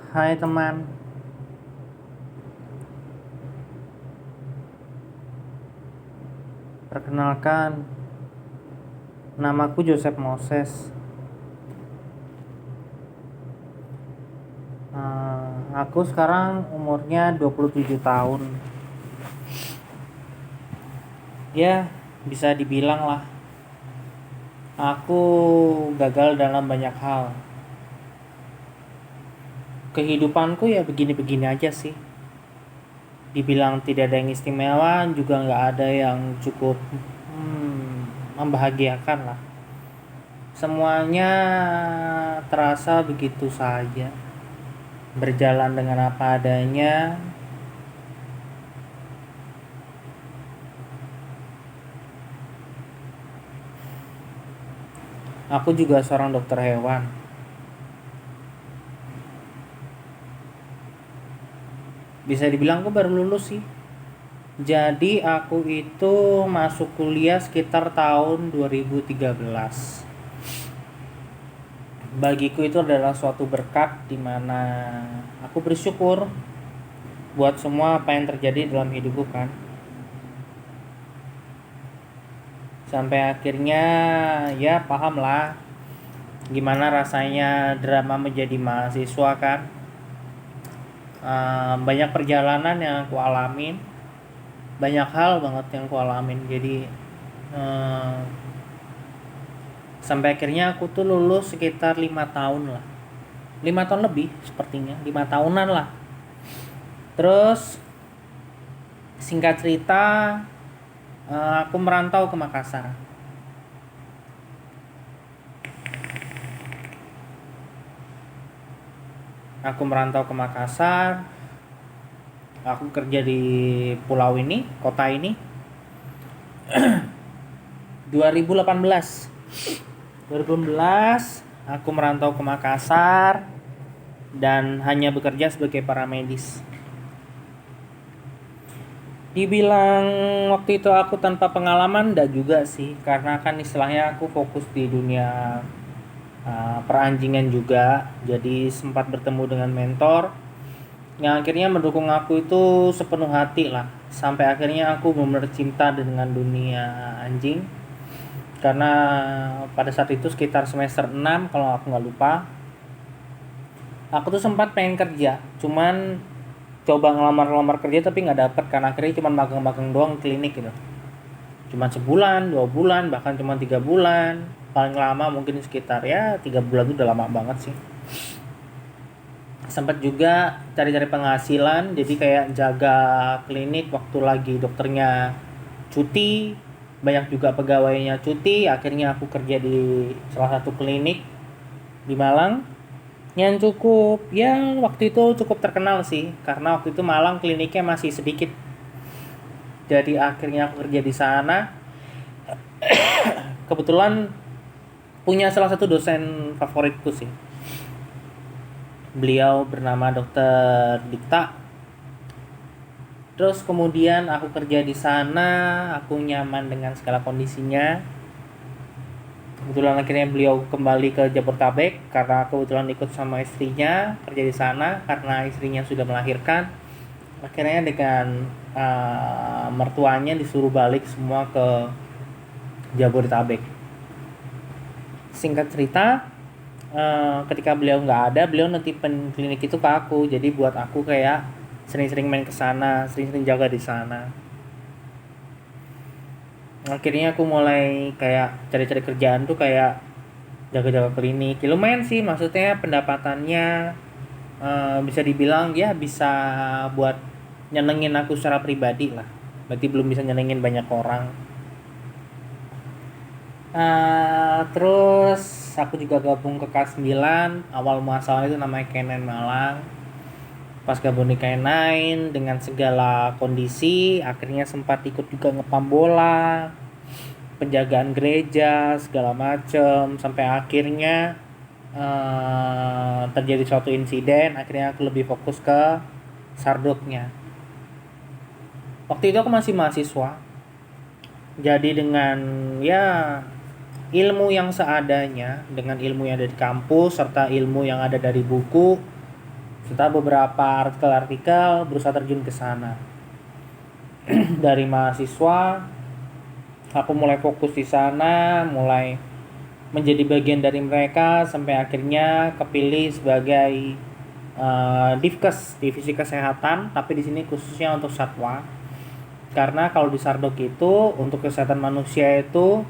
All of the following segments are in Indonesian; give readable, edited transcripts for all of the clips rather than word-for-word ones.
Hai teman, perkenalkan, namaku Joseph Moses. Aku sekarang umurnya 27 tahun. Ya, bisa dibilang lah, aku gagal dalam banyak hal. Kehidupanku ya begini-begini aja sih. Dibilang tidak ada yang istimewa, juga nggak ada yang cukup membahagiakan lah. Semuanya terasa begitu saja, berjalan dengan apa adanya. Aku juga seorang dokter hewan. Bisa dibilang aku baru lulus sih. Jadi aku itu masuk kuliah sekitar tahun 2013. Bagiku itu adalah suatu berkat di mana aku bersyukur buat semua apa yang terjadi dalam hidupku kan. Sampai akhirnya ya paham lah gimana rasanya drama menjadi mahasiswa kan. Banyak perjalanan yang aku alamin, banyak hal banget yang aku alamin. Jadi sampai akhirnya aku tuh lulus sekitar 5 tahun lah, 5 tahun lebih sepertinya, 5 tahunan lah. Terus singkat cerita, aku merantau ke Makassar. Aku kerja di pulau ini, kota ini 2018 aku merantau ke Makassar dan hanya bekerja sebagai paramedis. Dibilang waktu itu aku tanpa pengalaman, enggak juga sih, karena kan istilahnya aku fokus di dunia peranjingan juga. Jadi sempat bertemu dengan mentor yang akhirnya mendukung aku itu sepenuh hati lah, sampai akhirnya aku benar-benar cinta dengan dunia anjing. Karena pada saat itu sekitar semester 6 kalau aku nggak lupa, aku tuh sempat pengen kerja, cuman coba ngelamar kerja tapi nggak dapet, karena akhirnya cuma magang-magang doang klinik gitu. Cuman sebulan, 2 bulan, bahkan cuma 3 bulan, paling lama mungkin sekitar ya 3 bulan. Itu udah lama banget sih. Sempat juga cari-cari penghasilan, jadi kayak jaga klinik waktu lagi dokternya cuti, banyak juga pegawainya cuti. Akhirnya aku kerja di salah satu klinik di Malang yang cukup, ya waktu itu cukup terkenal sih, karena waktu itu Malang kliniknya masih sedikit. Jadi akhirnya aku kerja di sana. Kebetulan punya salah satu dosen favoritku sih. Beliau bernama Dokter Dikta. Terus kemudian aku kerja di sana, aku nyaman dengan segala kondisinya. Kebetulan akhirnya beliau kembali ke Jabodetabek karena aku kebetulan ikut sama istrinya kerja di sana karena istrinya sudah melahirkan. Akhirnya dengan mertuanya disuruh balik semua ke Jabodetabek. Singkat cerita, ketika beliau nggak ada, beliau nitipin klinik itu ke aku. Jadi buat aku kayak sering-sering main ke sana, sering-sering jaga di sana. Akhirnya aku mulai kayak cari-cari kerjaan tuh kayak jaga-jaga klinik. Ya, lumayan sih, maksudnya pendapatannya bisa dibilang ya bisa buat nyenengin aku secara pribadi lah. Berarti belum bisa nyenengin banyak orang. Terus aku juga gabung ke K9. Awal muasalnya itu namanya K9 Malang. Pas gabung di K9 dengan segala kondisi, akhirnya sempat ikut juga ngepam bola, penjagaan gereja, segala macem. Sampai akhirnya terjadi suatu insiden. Akhirnya aku lebih fokus ke sarduknya. Waktu itu aku masih mahasiswa. Jadi dengan ya ilmu yang seadanya dengan ilmu yang ada di kampus serta ilmu yang ada dari buku serta beberapa artikel-artikel, berusaha terjun ke sana. Dari mahasiswa aku mulai fokus di sana, mulai menjadi bagian dari mereka sampai akhirnya kepilih sebagai Divkes, divisi kesehatan, tapi di sini khususnya untuk satwa. Karena kalau di Sardok itu untuk kesehatan manusia itu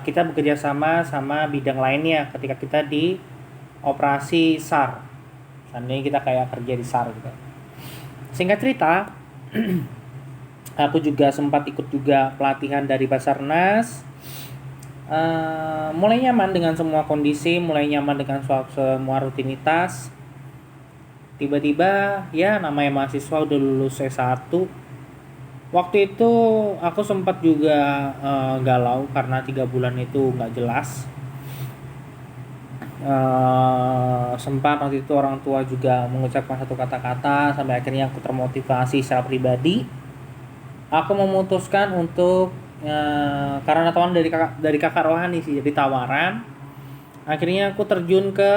kita bekerja sama bidang lainnya ketika kita di operasi SAR. Seandainya kita kayak kerja di SAR gitu. Singkat cerita, aku juga sempat ikut juga pelatihan dari Basarnas. Mulai nyaman dengan semua kondisi, mulai nyaman dengan semua rutinitas. Tiba-tiba ya namanya mahasiswa udah lulus S1. Waktu itu aku sempat juga galau karena 3 bulan itu nggak jelas. Sempat waktu itu orang tua juga mengucapkan satu kata-kata sampai akhirnya aku termotivasi secara pribadi. Aku memutuskan untuk karena tawaran dari kakak rohani sih, jadi tawaran. Akhirnya aku terjun ke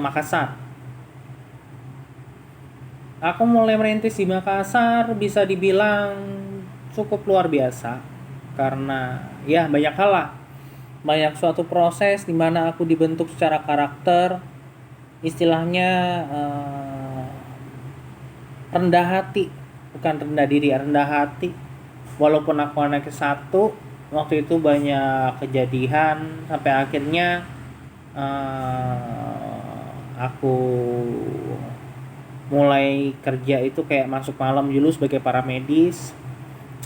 Makassar. Aku mulai merintis di Makassar bisa dibilang cukup luar biasa karena ya banyak hal lah, banyak suatu proses di mana aku dibentuk secara karakter, istilahnya rendah hati, bukan rendah diri, rendah hati. Walaupun aku anak satu, waktu itu banyak kejadian sampai akhirnya aku mulai kerja itu kayak masuk malam dulu sebagai paramedis.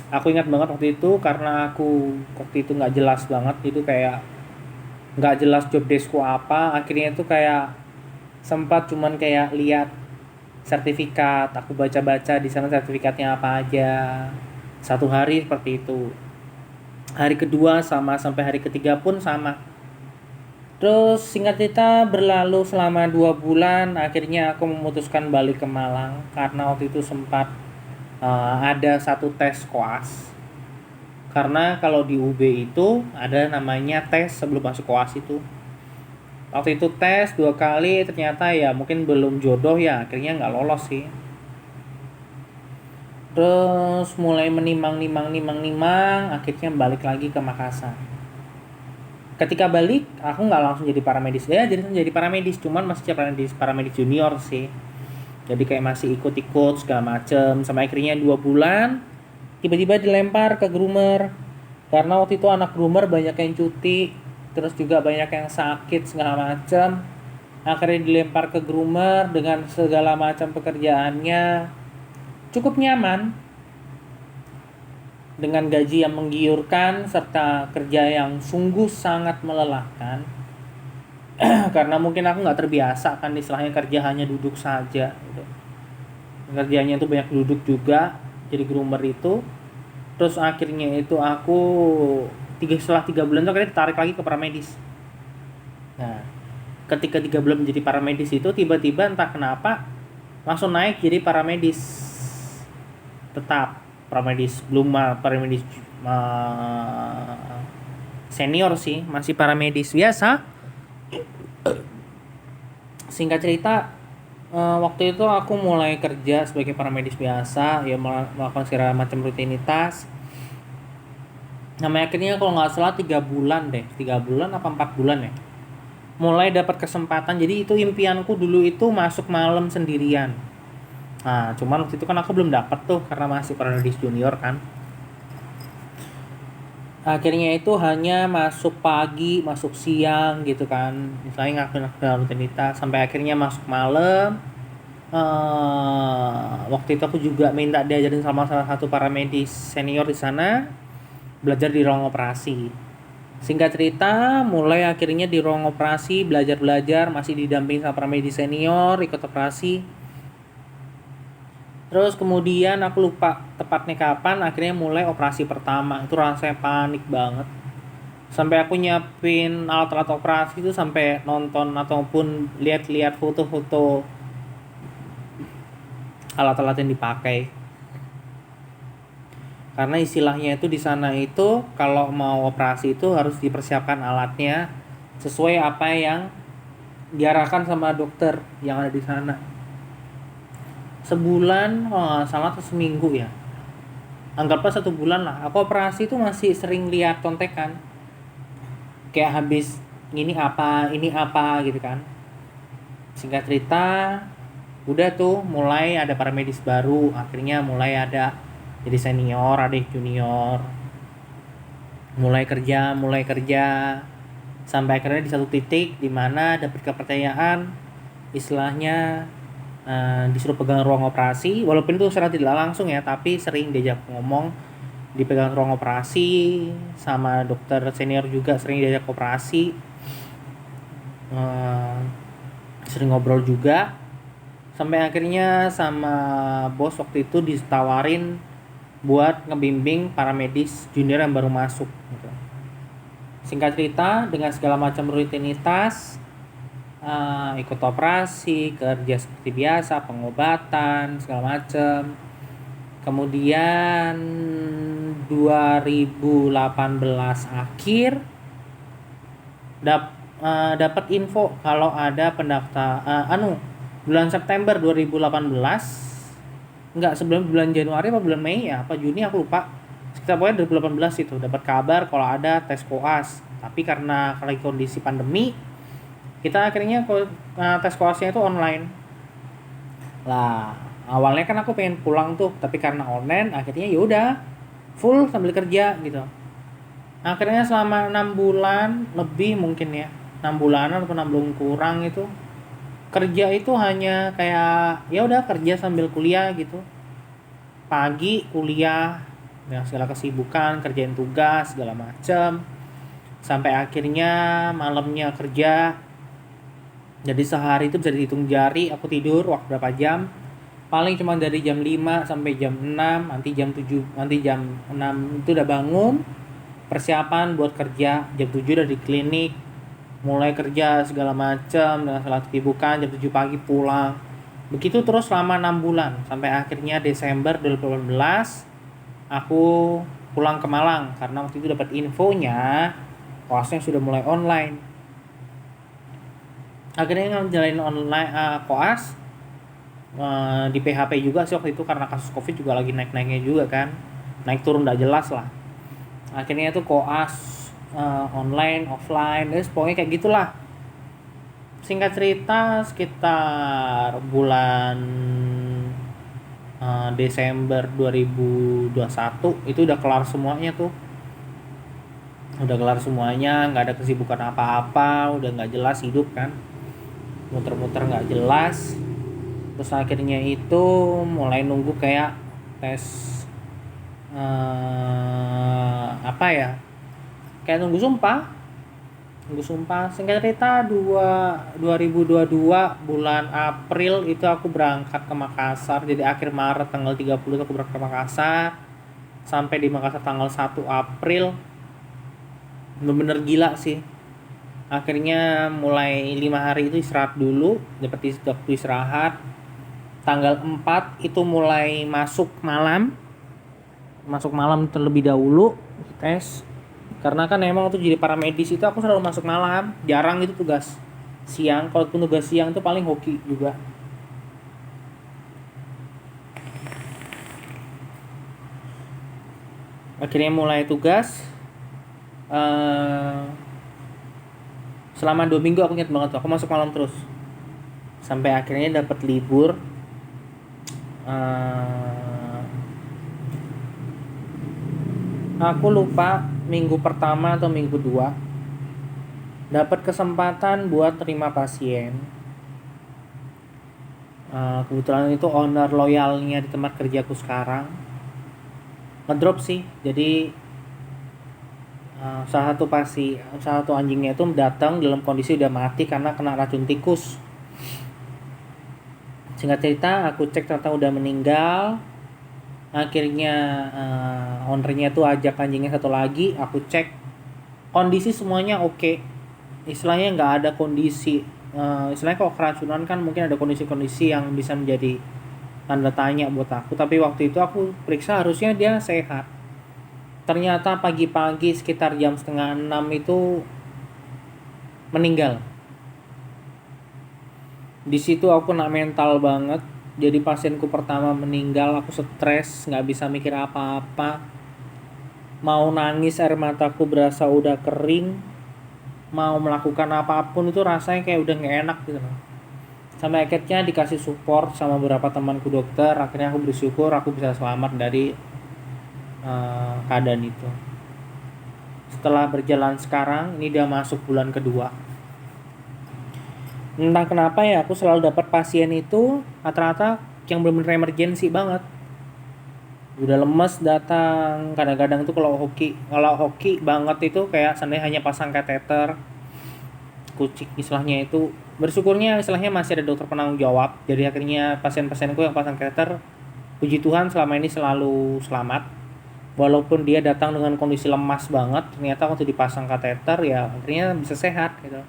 Aku ingat banget waktu itu karena aku waktu itu nggak jelas banget, itu kayak nggak jelas job deskku apa. Akhirnya itu kayak sempat cuman kayak lihat sertifikat, aku baca-baca di sana sertifikatnya apa aja. Satu hari seperti itu, hari kedua sama, sampai hari ketiga pun sama. Terus singkat cerita berlalu selama 2 bulan, akhirnya aku memutuskan balik ke Malang karena waktu itu sempat ada satu tes koas. Karena kalau di UB itu ada namanya tes sebelum masuk koas itu. Waktu itu tes 2 kali, ternyata ya mungkin belum jodoh ya, akhirnya nggak lolos sih. Terus mulai menimang, akhirnya balik lagi ke Makassar. Ketika balik aku nggak langsung jadi paramedis ya, jadi paramedis, cuman masih paramedis junior sih, jadi kayak masih ikut segala macem sampai akhirnya 2 bulan tiba-tiba dilempar ke groomer karena waktu itu anak groomer banyak yang cuti, terus juga banyak yang sakit segala macem. Akhirnya dilempar ke groomer dengan segala macam pekerjaannya cukup nyaman, dengan gaji yang menggiurkan serta kerja yang sungguh sangat melelahkan. Karena mungkin aku nggak terbiasa kan istilahnya kerja hanya duduk saja gitu. Kerjanya itu banyak duduk juga jadi groomer itu. Terus akhirnya itu aku setelah 3 bulan itu akhirnya ditarik lagi ke paramedis. Nah ketika 3 bulan menjadi paramedis itu tiba-tiba entah kenapa langsung naik jadi paramedis tetap, paramedis belum paramedis senior sih, masih paramedis biasa. Singkat cerita waktu itu aku mulai kerja sebagai paramedis biasa ya, melakukan segala macam rutinitas. Namanya akhirnya kalau nggak salah 3 bulan apa 4 bulan ya, mulai dapat kesempatan. Jadi itu impianku dulu itu masuk malam sendirian. Nah, cuman waktu itu kan aku belum dapat tuh karena masih paramedis junior kan. Akhirnya itu hanya masuk pagi, masuk siang gitu kan. Misalnya ngelakuin rutinitas sampai akhirnya masuk malam. Waktu itu aku juga minta diajarin sama salah satu paramedis senior di sana, belajar di ruang operasi. Singkat cerita, mulai akhirnya di ruang operasi belajar, masih didamping sama paramedis senior, ikut operasi. Terus kemudian aku lupa tepatnya kapan, akhirnya mulai operasi pertama. Itu rasanya panik banget. Sampai aku nyiapin alat-alat operasi itu sampai nonton ataupun lihat-lihat foto-foto alat-alat yang dipakai. Karena istilahnya itu di sana itu kalau mau operasi itu harus dipersiapkan alatnya sesuai apa yang diarahkan sama dokter yang ada di sana. Sebulan kalau nggak salah atau seminggu ya, anggaplah 1 bulan lah, aku operasi itu masih sering lihat contekan kayak habis ini apa gitu kan. Singkat cerita udah tuh mulai ada paramedis baru, akhirnya mulai ada jadi senior, ada junior, mulai kerja sampai akhirnya di satu titik di mana dapet kepercayaan istilahnya, disuruh pegang ruang operasi, walaupun itu secara tidak langsung ya, tapi sering diajak ngomong, dipegang ruang operasi sama dokter senior juga, sering diajak operasi, sering ngobrol juga, sampai akhirnya sama bos waktu itu ditawarin buat ngebimbing para medis junior yang baru masuk gitu. Singkat cerita dengan segala macam rutinitas, ikut operasi, kerja seperti biasa, pengobatan segala macam. Kemudian 2018 akhir dapat info kalau ada pendaftar, bulan September 2018, enggak, sebelum bulan Januari apa bulan Mei ya apa Juni aku lupa, sekitar pokoknya 2018 itu dapat kabar kalau ada tes koas. Tapi karena lagi kondisi pandemi, kita akhirnya tes koasnya itu online lah. Awalnya kan aku pengen pulang tuh, tapi karena online akhirnya ya udah full sambil kerja gitu. Akhirnya selama 6 bulan lebih mungkin ya, 6 bulanan atau 6 bulan kurang itu kerja itu hanya kayak ya udah kerja sambil kuliah gitu. Pagi kuliah dengan segala kesibukan, kerjain tugas segala macam, sampai akhirnya malamnya kerja. Jadi sehari itu bisa dihitung jari aku tidur waktu berapa jam, paling cuma dari jam 5 sampai jam 6, nanti jam 7, nanti jam 6 itu udah bangun, persiapan buat kerja, jam 7 udah di klinik, mulai kerja segala macam dengan segala kesibukan, jam 7 pagi pulang. Begitu terus selama 6 bulan sampai akhirnya Desember 2018 aku pulang ke Malang karena waktu itu dapat infonya koasnya sudah mulai online. Akhirnya ngejalanin online koas, di PHP juga sih waktu itu karena kasus Covid juga lagi naik-naiknya juga kan, naik turun udah jelas lah. Akhirnya tuh koas online, offline, pokoknya kayak gitulah. Singkat cerita sekitar bulan Desember 2021 itu udah kelar semuanya tuh. Udah kelar semuanya, nggak ada kesibukan apa-apa, udah nggak jelas hidup kan, muter-muter nggak jelas. Terus akhirnya itu mulai nunggu kayak tes apa ya, kayak nunggu sumpah. Singkat cerita 2022 bulan April itu aku berangkat ke Makassar. Jadi akhir Maret tanggal 30 aku berangkat ke Makassar, sampai di Makassar tanggal 1 April. Bener-bener gila sih. Akhirnya mulai 5 hari itu istirahat dulu, dapat waktu istirahat. Tanggal 4 itu mulai masuk malam terlebih dahulu tes. Karena kan emang tuh jadi paramedis itu aku selalu masuk malam, jarang itu tugas siang. Kalau tugas siang itu paling hoki juga. Akhirnya mulai tugas, selama 2 minggu aku ingat banget tuh, aku masuk malam terus sampai akhirnya dapat libur. Aku lupa minggu pertama atau minggu kedua dapat kesempatan buat terima pasien. Kebetulan itu owner loyalnya di tempat kerjaku sekarang ngedrop sih. Jadi salah satu anjingnya itu datang dalam kondisi udah mati karena kena racun tikus. Singkat cerita aku cek ternyata udah meninggal. Akhirnya ownernya tuh ajak anjingnya satu lagi, aku cek kondisi semuanya oke. Istilahnya nggak ada kondisi, istilahnya kalau keracunan kan mungkin ada kondisi-kondisi yang bisa menjadi tanda tanya buat aku, tapi waktu itu aku periksa harusnya dia sehat. Ternyata pagi-pagi sekitar jam setengah 6 itu meninggal. Di situ aku kena mental banget. Jadi pasienku pertama meninggal, aku stres, nggak bisa mikir apa-apa. Mau nangis air mataku berasa udah kering. Mau melakukan apapun itu rasanya kayak udah nggak enak gitu loh. Sampai akhirnya dikasih support sama beberapa temanku dokter. Akhirnya aku bersyukur aku bisa selamat dari keadaan itu. Setelah berjalan sekarang, ini udah masuk bulan kedua. Entah kenapa ya, aku selalu dapat pasien itu rata-rata yang benar-benar emergency banget. Udah lemes datang, kadang-kadang tuh kalau hoki banget itu kayak seandainya hanya pasang kateter, kucing istilahnya itu. Bersyukurnya istilahnya masih ada dokter penanggung jawab. Jadi akhirnya pasien-pasienku yang pasang kateter, puji Tuhan selama ini selalu selamat. Walaupun dia datang dengan kondisi lemas banget, ternyata waktu dipasang kateter ya akhirnya bisa sehat gitu.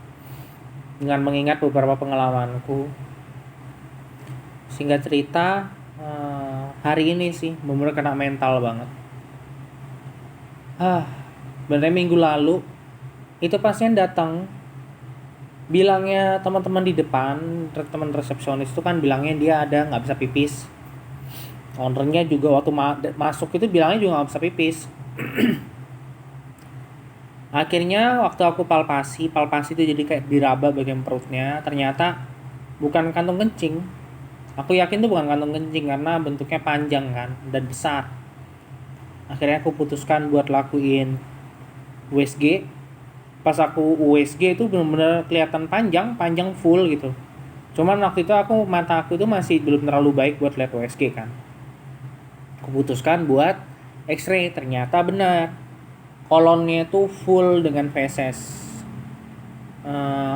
Dengan mengingat beberapa pengalamanku. Singkat cerita, hari ini sih bener-bener kena mental banget. Bener minggu lalu itu pasien datang, bilangnya teman-teman di depan, teman resepsionis itu kan bilangnya dia ada nggak bisa pipis. Ownernya juga waktu masuk itu bilangnya juga nggak bisa pipis. Akhirnya waktu aku palpasi itu jadi kayak diraba bagian perutnya, ternyata bukan kantung kencing. Aku yakin itu bukan kantung kencing karena bentuknya panjang kan dan besar. Akhirnya aku putuskan buat lakuin USG. Pas aku USG itu benar-benar kelihatan panjang full gitu. Cuman waktu itu mata aku itu masih belum terlalu baik buat lihat USG kan. Aku putuskan buat X-ray, ternyata benar. Kolonnya itu full dengan feses.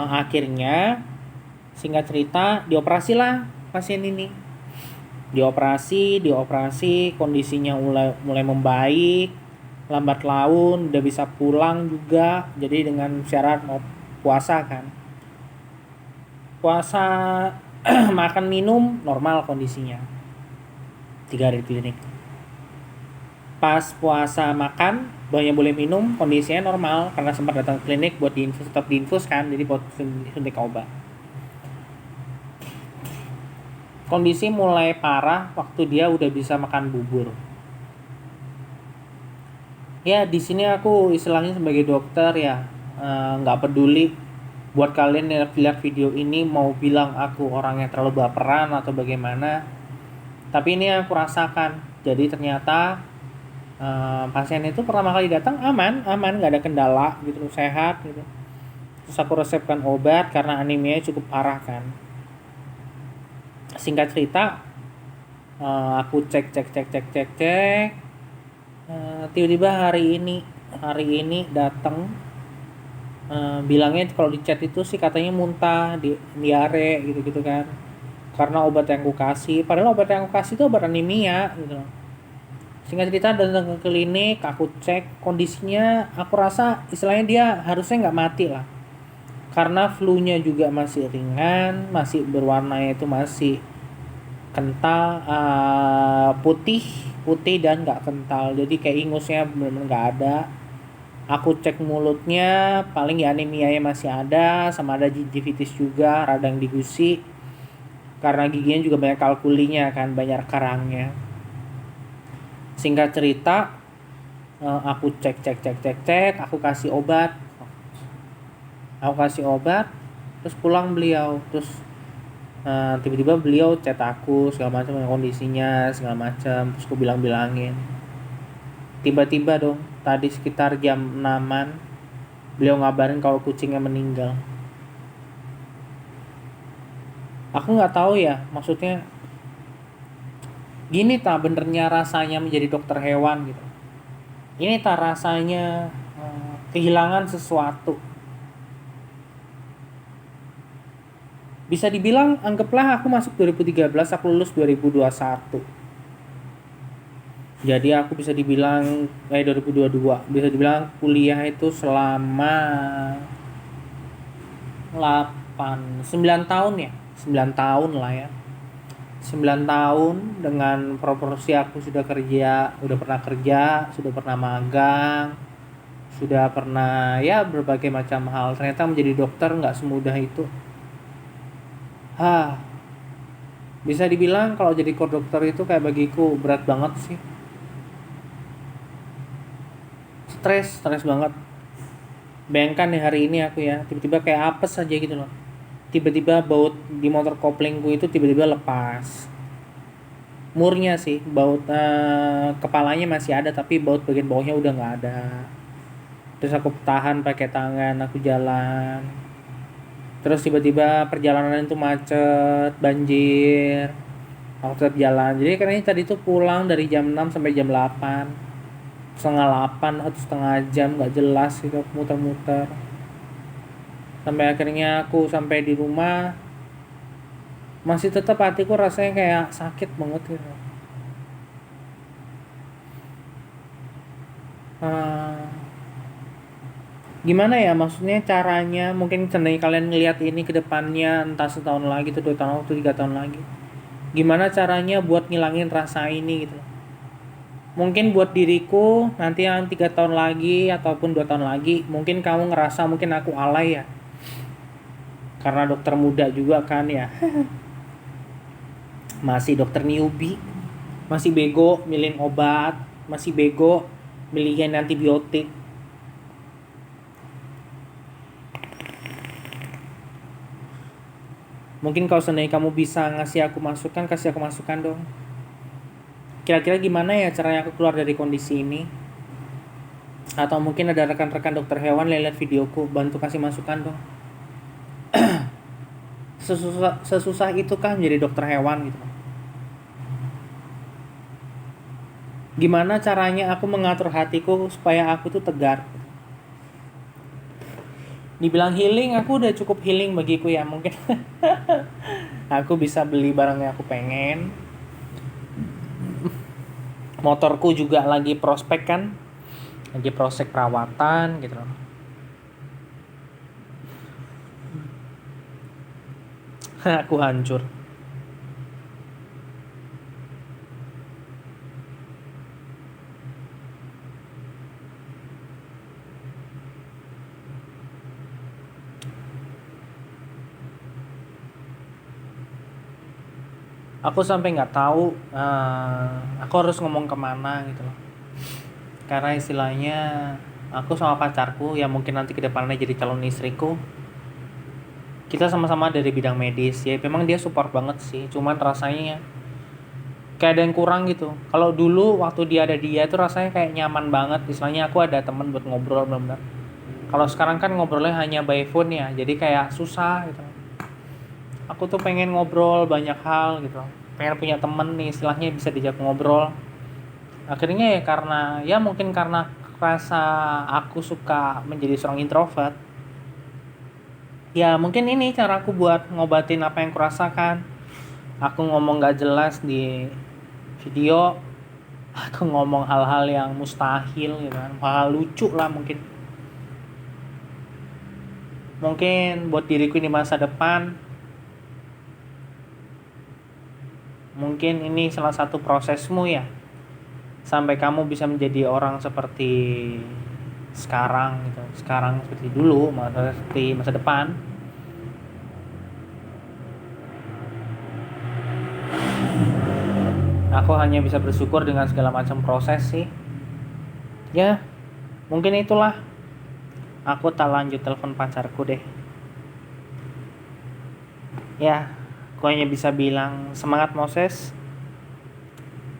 Akhirnya singkat cerita dioperasi lah pasien ini. Dioperasi, kondisinya mulai membaik, lambat laun, udah bisa pulang juga. Jadi dengan syarat mau puasa kan. Puasa makan minum normal kondisinya. 3 hari di klinik. Pas puasa makan banyak boleh minum, kondisinya normal karena sempat datang ke klinik buat tetap diinfus kan, jadi buat suntik obat. Kondisi mulai parah waktu dia udah bisa makan bubur. Ya di sini aku istilahnya sebagai dokter ya nggak peduli buat kalian yang lihat video ini mau bilang aku orangnya terlalu baperan atau bagaimana, tapi ini aku rasakan. Jadi ternyata pasien itu pertama kali datang aman, nggak ada kendala gitu, sehat gitu. Terus aku resepkan obat karena anemia cukup parah kan. Singkat cerita, aku cek. Tiba-tiba hari ini datang, bilangnya kalau di chat itu sih katanya muntah, diare gitu kan. Karena obat yang aku kasih, padahal obat yang aku kasih itu obat anemia gitu. Singkat cerita datang ke klinik, aku cek kondisinya, aku rasa istilahnya dia harusnya nggak mati lah. Karena flu-nya juga masih ringan, masih berwarnanya itu masih kental, putih dan nggak kental. Jadi kayak ingusnya benar-benar nggak ada. Aku cek mulutnya, paling ya anemianya masih ada, sama ada gingivitis juga, radang di gusi. Karena giginya juga banyak kalkulinya kan, banyak karangnya. Singkat cerita, aku cek, aku kasih obat, terus pulang beliau, terus tiba-tiba beliau chat aku segala macam kondisinya segala macam, terus aku bilangin. Tiba-tiba dong, tadi sekitar jam 6-an, beliau ngabarin kalau kucingnya meninggal. Aku nggak tahu ya, maksudnya gini tak benernya rasanya menjadi dokter hewan gitu. Ini tak rasanya kehilangan sesuatu. Bisa dibilang anggaplah aku masuk 2013, aku lulus 2021. Jadi aku bisa dibilang 2022, bisa dibilang kuliah itu selama 9 tahun ya. 9 tahun lah ya. 9 tahun dengan proporsi aku sudah kerja, udah pernah kerja, sudah pernah magang, sudah pernah ya berbagai macam hal. Ternyata menjadi dokter nggak semudah itu. Hah, bisa dibilang kalau jadi dokter itu kayak bagiku berat banget sih. Stres banget. Bayangkan nih hari ini aku ya, tiba-tiba kayak apes aja gitu loh. Tiba-tiba baut di motor koplingku itu tiba-tiba lepas. Murnya sih, baut kepalanya masih ada tapi baut bagian bawahnya udah nggak ada. Terus aku tahan pakai tangan, aku jalan. Terus tiba-tiba perjalanan itu macet, banjir. Aku tetap jalan. Jadi karena tadi tuh pulang dari jam 6 sampai jam 8. Setengah 8 atau setengah jam nggak jelas itu aku muter-muter. Sampai akhirnya aku sampai di rumah masih tetap hatiku rasanya kayak sakit banget gitu. Ah, gimana ya maksudnya caranya mungkin seandainya kalian ngelihat ini ke depannya entah setahun lagi atau 2 tahun atau 3 tahun lagi, gimana caranya buat ngilangin rasa ini gitu. Mungkin buat diriku nanti yang 3 tahun lagi ataupun 2 tahun lagi mungkin kamu ngerasa mungkin aku alay ya karena dokter muda juga kan ya. Masih dokter newbie, masih bego milihin obat, masih bego milihin antibiotik. Mungkin kalau seandainya kamu bisa ngasih aku masukan, kasih aku masukan dong. Kira-kira gimana ya caranya aku keluar dari kondisi ini? Atau mungkin ada rekan-rekan dokter hewan yang lihat videoku, bantu kasih masukan dong. Sesusah itu kah menjadi dokter hewan gitu? Gimana caranya aku mengatur hatiku supaya aku tuh tegar? Dibilang healing, aku udah cukup healing bagiku ya mungkin. Aku bisa beli barang yang aku pengen. Motorku juga lagi prospek kan, lagi prospek perawatan gitu loh. Aku hancur. Aku sampai nggak tahu aku harus ngomong kemana gitu loh. Karena istilahnya aku sama pacarku yang mungkin nanti kedepannya jadi calon istriku, kita sama-sama dari bidang medis ya. Memang dia support banget sih, cuman rasanya kayak ada yang kurang gitu. Kalau dulu waktu dia tuh rasanya kayak nyaman banget, istilahnya aku ada temen buat ngobrol benar-benar. Kalau sekarang kan ngobrolnya hanya by phone ya, jadi kayak susah gitu. Aku tuh pengen ngobrol banyak hal gitu, pengen punya temen nih istilahnya bisa dijak ngobrol. Akhirnya ya karena ya mungkin karena rasa aku suka menjadi seorang introvert, ya mungkin ini cara aku buat ngobatin apa yang kurasakan. Aku ngomong gak jelas di video, aku ngomong hal-hal yang mustahil gitu kan, hal lucu lah mungkin. Mungkin buat diriku di masa depan, mungkin ini salah satu prosesmu ya, sampai kamu bisa menjadi orang seperti sekarang gitu. Sekarang seperti dulu, seperti masa depan. Aku hanya bisa bersyukur dengan segala macam proses sih. Ya, mungkin itulah. Aku tak lanjut telepon pacarku deh. Ya, aku hanya bisa bilang semangat Moses.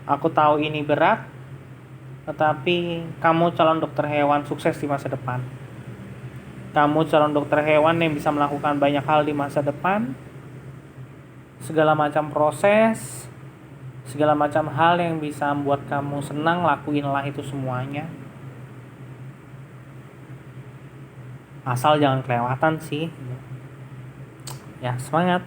Aku tahu ini berat, tetapi kamu calon dokter hewan sukses di masa depan. Kamu calon dokter hewan yang bisa melakukan banyak hal di masa depan. Segala macam proses, segala macam hal yang bisa membuat kamu senang, lakuinlah itu semuanya. Asal jangan kelewatan sih. Ya, semangat.